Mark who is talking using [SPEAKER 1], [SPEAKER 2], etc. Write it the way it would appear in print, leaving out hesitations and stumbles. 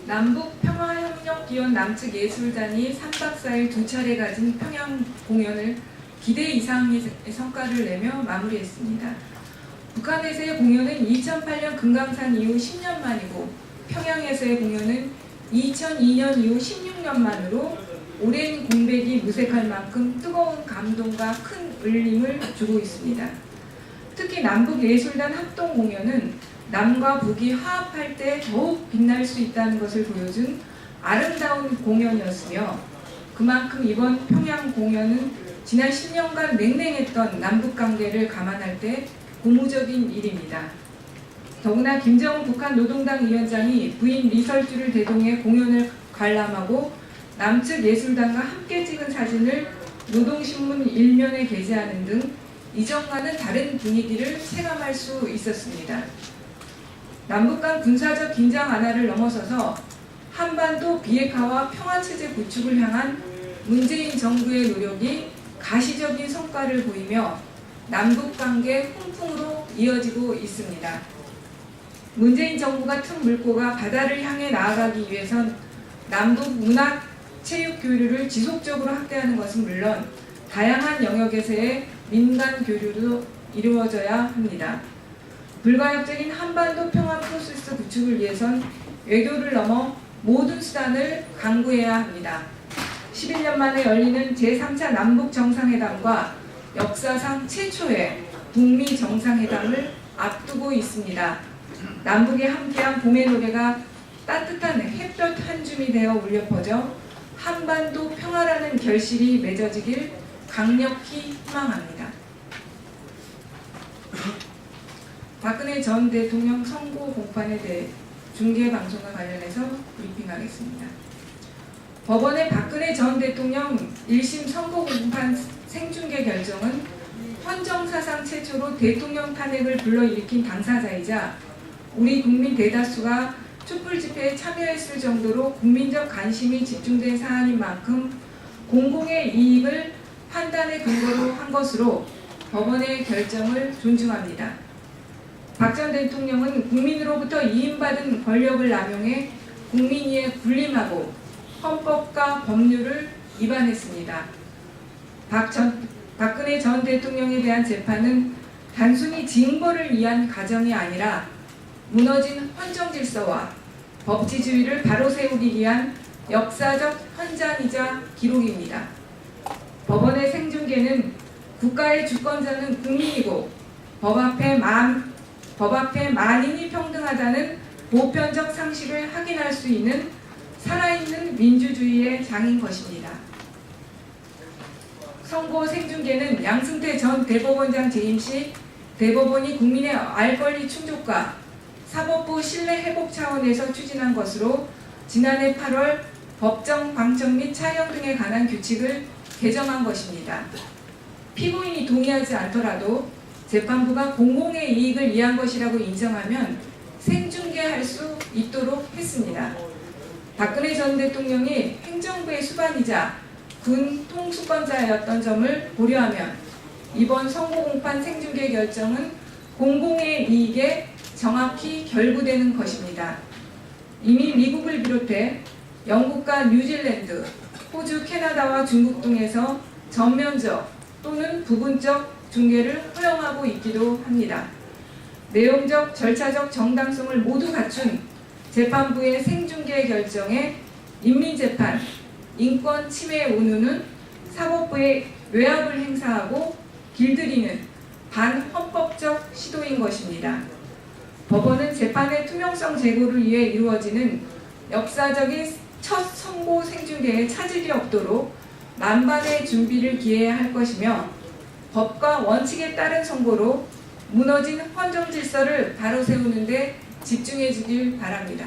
[SPEAKER 1] 남북평화협력기원 남측예술단이 3박 4일 2차례 가진 평양 공연을 기대 이상의 성과를 내며 마무리했습니다. 북한에서의 공연은 2008년 금강산 이후 10년 만이고 평양에서의 공연은 2002년 이후 16년 만으로 오랜 공백이 무색할 만큼 뜨거운 감동과 큰 울림을 주고 있습니다. 특히 남북예술단 합동 공연은 남과 북이 화합할 때 더욱 빛날 수 있다는 것을 보여준 아름다운 공연이었으며, 그만큼 이번 평양 공연은 지난 10년간 냉랭했던 남북관계를 감안할 때 고무적인 일입니다. 더구나 김정은 북한 노동당 위원장이 부인 리설주를 대동해 공연을 관람하고 남측 예술단과 함께 찍은 사진을 노동신문 일면에 게재하는 등 이전과는 다른 분위기를 체감할 수 있었습니다. 남북 간 군사적 긴장 완화를 넘어서서 한반도 비핵화와 평화체제 구축을 향한 문재인 정부의 노력이 가시적인 성과를 보이며 남북관계 훈풍으로 이어지고 있습니다. 문재인 정부가 튼 물꼬가 바다를 향해 나아가기 위해선 남북 문화, 체육 교류를 지속적으로 확대하는 것은 물론 다양한 영역에서의 민간 교류도 이루어져야 합니다. 불가역적인 한반도 평화 프로세스 구축을 위해선 외교를 넘어 모든 수단을 강구해야 합니다. 11년 만에 열리는 제3차 남북 정상회담과 역사상 최초의 북미 정상회담을 앞두고 있습니다. 남북이 함께한 봄의 노래가 따뜻한 햇볕 한 줌이 되어 울려 퍼져 한반도 평화라는 결실이 맺어지길 강력히 희망합니다. 박근혜 전 대통령 선고 공판에 대해 중계방송과 관련해서 브리핑하겠습니다. 법원의 박근혜 전 대통령 1심 선고 공판 생중계 결정은 헌정사상 최초로 대통령 탄핵을 불러일으킨 당사자이자 우리 국민 대다수가 촛불 집회에 참여했을 정도로 국민적 관심이 집중된 사안인 만큼 공공의 이익을 판단의 근거로 한 것으로 법원의 결정을 존중합니다. 박 전 대통령은 국민으로부터 이임받은 권력을 남용해 국민위에 군림하고 헌법과 법률을 위반했습니다. 박근혜 전 대통령에 대한 재판은 단순히 징벌을 위한 과정이 아니라 무너진 헌정질서와 법치주의를 바로 세우기 위한 역사적 현장이자 기록입니다. 법원의 생중계는 국가의 주권자는 국민이고 법 앞에 만인이 평등하다는 보편적 상식을 확인할 수 있는 살아있는 민주주의의 장인 것입니다. 선고 생중계는 양승태 전 대법원장 재임 시 대법원이 국민의 알 권리 충족과 사법부 신뢰 회복 차원에서 추진한 것으로 지난해 8월 법정 방청 및 차형 등에 관한 규칙을 개정한 것입니다. 피고인이 동의하지 않더라도 재판부가 공공의 이익을 위한 것이라고 인정하면 생중계할 수 있도록 했습니다. 박근혜 전 대통령이 행정부의 수반이자 군 통수권자였던 점을 고려하면 이번 선고공판 생중계 결정은 공공의 이익에 정확히 결부되는 것입니다. 이미 미국을 비롯해 영국과 뉴질랜드, 호주, 캐나다와 중국 등에서 전면적 또는 부분적 중계를 허용하고 있기도 합니다. 내용적, 절차적 정당성을 모두 갖춘 재판부의 생중계 결정에 인민재판, 인권 침해 운운은 사법부의 외압을 행사하고 길들이는 반헌법적 시도인 것입니다. 법원은 재판의 투명성 제고를 위해 이루어지는 역사적인 첫 선고 생중계에 차질이 없도록 만반의 준비를 기해야 할 것이며 법과 원칙에 따른 선고로 무너진 헌정 질서를 바로 세우는 데 집중해 주길 바랍니다.